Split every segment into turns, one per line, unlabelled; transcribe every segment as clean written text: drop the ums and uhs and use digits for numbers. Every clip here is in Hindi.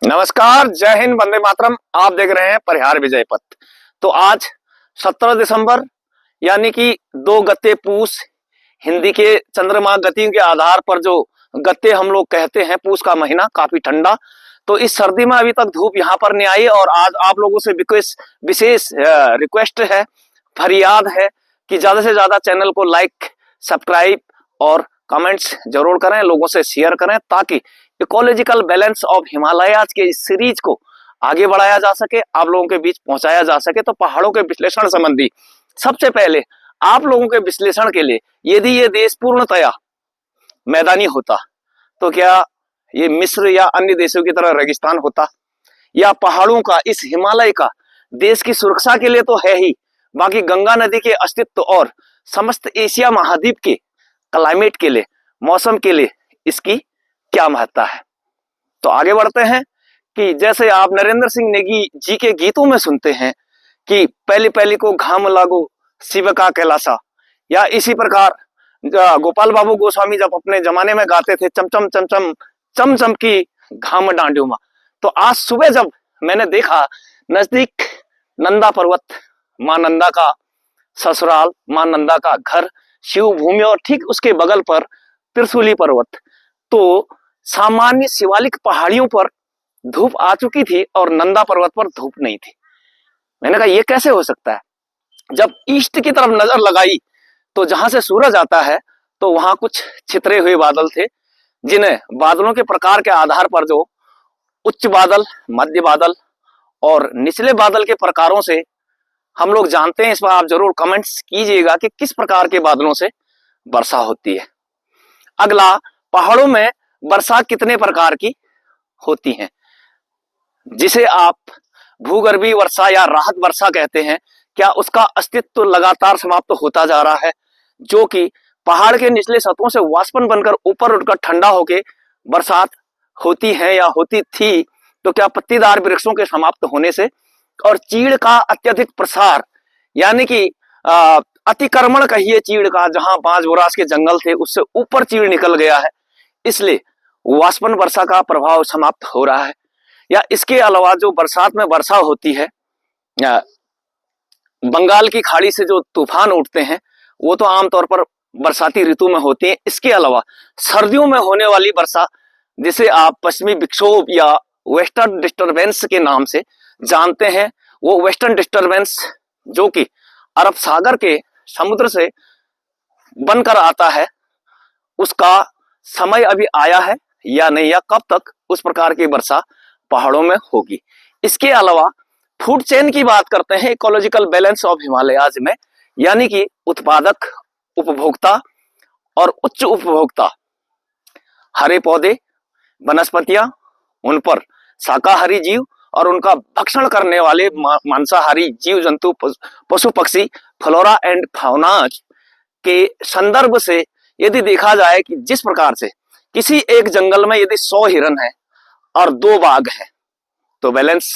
नमस्कार, जय हिंद, वंदे मातरम। आप देख रहे हैं परिहार विजय पथ। तो आज 17 दिसंबर यानी कि 2 गते पूस, हिंदी के चंद्रमा गतियों के आधार पर जो गते हम लोग कहते हैं, पूस का महीना काफी ठंडा। तो इस सर्दी में अभी तक धूप यहाँ पर नहीं आई और आज आप लोगों से विशेष रिक्वेस्ट है, फरियाद है कि ज्यादा से ज्यादा चैनल को लाइक, सब्सक्राइब और कमेंट्स जरूर करें, लोगों से शेयर करें ताकि इकोलॉजिकल बैलेंस ऑफ हिमालयाज के इस सीरीज को आगे बढ़ाया जा सके, आप लोगों के बीच पहुंचाया जा सके। तो पहाड़ों के विश्लेषण संबंधी सबसे पहले आप लोगों के विश्लेषण के लिए, यदि ये देश पूर्णतया मैदानी होता तो क्या ये मिस्र या अन्य देशों की तरह रेगिस्तान होता, या पहाड़ों का, इस हिमालय का देश की सुरक्षा के लिए तो है ही, बाकी गंगा नदी के अस्तित्व और समस्त एशिया महाद्वीप के क्लाइमेट के लिए, मौसम के लिए इसकी क्या महत्ता है। तो आगे बढ़ते हैं कि जैसे आप नरेंद्र सिंह नेगी जी के गीतों में सुनते हैं कि पहली पहली को घाम लागो शिव का कैलासा, या इसी प्रकार गोपाल बाबू गोस्वामी जब अपने जमाने में गाते थे चमचम चमचम चमचम की घाम डांडियों। तो आज सुबह जब मैंने देखा नजदीक नंदा पर्वत, मां नंदा का ससुराल, मां नंदा का घर, शिव भूमि, और ठीक उसके बगल पर त्रिशूली पर्वत, तो सामान्य शिवालिक पहाड़ियों पर धूप आ चुकी थी और नंदा पर्वत पर धूप नहीं थी। मैंने कहा ये कैसे हो सकता है। जब ईस्ट की तरफ नजर लगाई तो जहां से सूरज आता है तो वहां कुछ छितरे हुए बादल थे, जिन्हें बादलों के प्रकार के आधार पर जो उच्च बादल, मध्य बादल और निचले बादल के प्रकारों से हम लोग जानते हैं। इस पर आप जरूर कमेंट्स कीजिएगा कि किस प्रकार के बादलों से वर्षा होती है। अगला, पहाड़ों में वर्षा कितने प्रकार की होती है, जिसे आप भूगर्भीय वर्षा या राहत वर्षा कहते हैं। क्या उसका अस्तित्व लगातार समाप्त होता जा रहा है, जो कि पहाड़ के निचले सतहों से वाष्पन बनकर ऊपर उठकर ठंडा होकर बरसात होती है या होती थी। तो क्या पत्तीदार वृक्षों के समाप्त होने से और चीड़ का अत्यधिक प्रसार, यानी कि अतिक्रमण कहिए चीड़ का, जहां बांज बुरास के जंगल थे उससे ऊपर चीड़ निकल गया है, इसलिए वाष्पन वर्षा का प्रभाव समाप्त हो रहा है। या इसके अलावा जो बरसात में वर्षा होती है, बंगाल की खाड़ी से जो तूफान उठते हैं वो तो आमतौर पर बरसाती ऋतु में होती है। इसके अलावा सर्दियों में होने वाली वर्षा, जिसे आप पश्चिमी विक्षोभ या वेस्टर्न डिस्टरबेंस के नाम से जानते हैं, वो वेस्टर्न डिस्टरबेंस जो कि अरब सागर के समुद्र से बनकर आता है, उसका समय अभी आया है या नहीं, या कब तक उस प्रकार की वर्षा पहाड़ों में होगी। इसके अलावा फूड चेन की बात करते हैं, इकोलॉजिकल बैलेंस ऑफ हिमालयाज में, यानी कि उत्पादक, उपभोक्ता और उच्च उपभोक्ता, हरे पौधे, वनस्पतियां, उन पर शाकाहारी जीव और उनका भक्षण करने वाले मांसाहारी जीव जंतु, पशु पक्षी, फ्लोरा एंड फाउनाज के संदर्भ से यदि देखा जाए कि जिस प्रकार से किसी एक जंगल में यदि 100 हिरन है और 2 बाघ है तो बैलेंस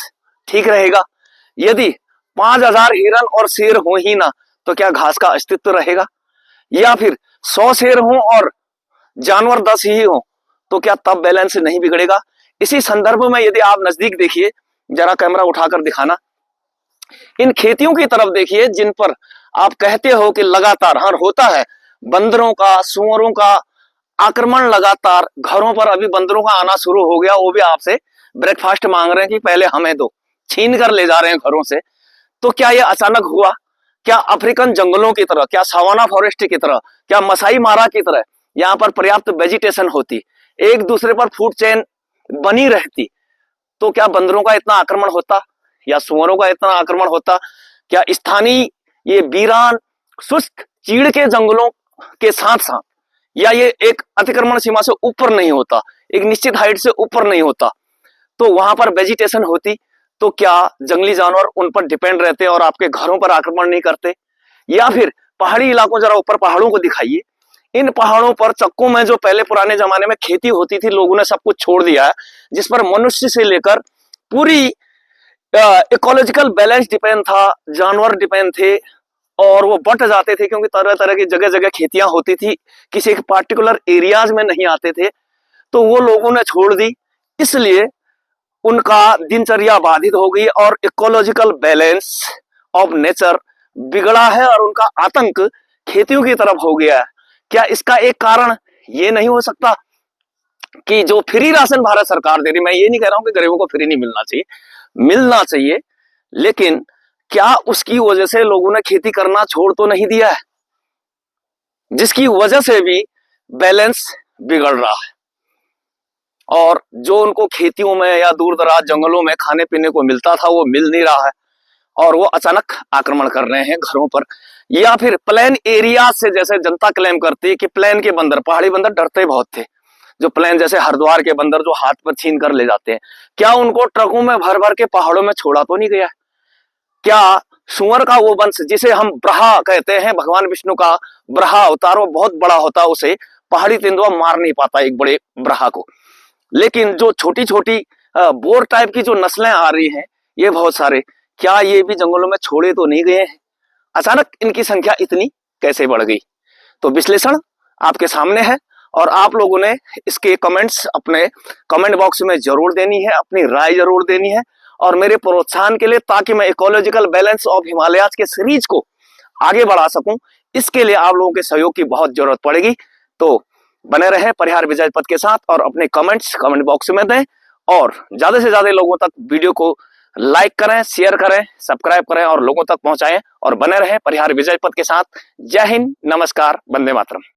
ठीक रहेगा। यदि 5000 हिरन और शेर हो ही ना तो क्या घास का अस्तित्व रहेगा, या फिर 100 शेर हो और जानवर 10 ही हो तो क्या तब बैलेंस नहीं बिगड़ेगा। इसी संदर्भ में यदि आप नजदीक देखिए, जरा कैमरा उठाकर दिखाना, इन खेतियों की तरफ देखिए जिन पर आप कहते हो कि लगातार हर होता है, बंदरों का, सुअरों का आक्रमण लगातार, घरों पर अभी बंदरों का आना शुरू हो गया, वो भी आपसे ब्रेकफास्ट मांग रहे हैं कि पहले हमें दो, छीन कर ले जा रहे हैं घरों से। तो क्या ये अचानक हुआ? क्या अफ्रीकन जंगलों की तरह, क्या सवाना फॉरेस्ट की तरह, क्या मसाई मारा की तरह यहाँ पर पर्याप्त वेजिटेशन होती, एक दूसरे पर फूड चेन बनी रहती, तो क्या बंदरों का इतना आक्रमण होता या सुअरों का इतना आक्रमण होता? क्या स्थानीय ये वीरान शुष्क चीड़ के जंगलों के साथ साथ, या ये एक अतिक्रमण सीमा से ऊपर नहीं होता, एक निश्चित हाइट से ऊपर नहीं होता, तो वहां पर वेजिटेशन होती, तो क्या जंगली जानवर उन पर डिपेंड रहते और आपके घरों पर आक्रमण नहीं करते? या फिर पहाड़ी इलाकों, जरा ऊपर पहाड़ों को दिखाइए, इन पहाड़ों पर चक्कों में जो पहले पुराने जमाने में खेती होती थी, लोगों ने सब कुछ छोड़ दिया है, जिस पर मनुष्य से लेकर पूरी इकोलॉजिकल बैलेंस डिपेंड था, जानवर डिपेंड थे और वो बट जाते थे क्योंकि तरह तरह की जगह जगह खेतियां होती थी, किसी एक पार्टिकुलर एरियाज में नहीं आते थे, तो वो लोगों ने छोड़ दी। इसलिए उनका दिनचर्या बाधित हो गई और इकोलॉजिकल बैलेंस ऑफ नेचर बिगड़ा है और उनका आतंक खेतियों की तरफ हो गया है। क्या इसका एक कारण ये नहीं हो सकता कि जो फ्री राशन भारत सरकार दे रही, मैं ये नहीं कह रहा हूं कि गरीबों को फ्री नहीं मिलना चाहिए, मिलना चाहिए, लेकिन क्या उसकी वजह से लोगों ने खेती करना छोड़ तो नहीं दिया है, जिसकी वजह से भी बैलेंस बिगड़ रहा है और जो उनको खेतियों में या दूर दराज जंगलों में खाने पीने को मिलता था वो मिल नहीं रहा है और वो अचानक आक्रमण कर रहे हैं घरों पर। या फिर प्लेन एरिया से, जैसे जनता क्लेम करती है कि प्लेन के बंदर, पहाड़ी बंदर डरते बहुत थे, जो प्लेन जैसे हरिद्वार के बंदर जो हाथ पर छीन कर ले जाते हैं, क्या उनको ट्रकों में भर भर के पहाड़ों में छोड़ा तो नहीं गया? क्या सुअर का वो वंश जिसे हम ब्रहा कहते हैं, भगवान विष्णु का ब्रहा अवतार, वो बहुत बड़ा होता है, उसे पहाड़ी तेंदुआ मार नहीं पाता एक बड़े ब्रहा को, लेकिन जो छोटी छोटी बोर टाइप की जो नस्लें आ रही हैं, ये बहुत सारे, क्या ये भी जंगलों में छोड़े तो नहीं गए हैं? अचानक इनकी संख्या इतनी कैसे बढ़ गई? तो विश्लेषण आपके सामने है और आप लोगों ने इसके कमेंट्स अपने कमेंट बॉक्स में जरूर देनी है, अपनी राय जरूर देनी है और मेरे प्रोत्साहन के लिए, ताकि मैं इकोलॉजिकल बैलेंस ऑफ हिमालयाज के सीरीज को आगे बढ़ा सकूं, इसके लिए आप लोगों के सहयोग की बहुत जरूरत पड़ेगी। तो बने रहे परिहार विजय पथ के साथ और अपने कमेंट्स कमेंट बॉक्स में दें और ज्यादा से ज्यादा लोगों तक वीडियो को लाइक करें, शेयर करें, सब्सक्राइब करें और लोगों तक पहुंचाएं और बने रहे परिहार विजय पथ के साथ। जय हिंद, नमस्कार, वंदे मातरम।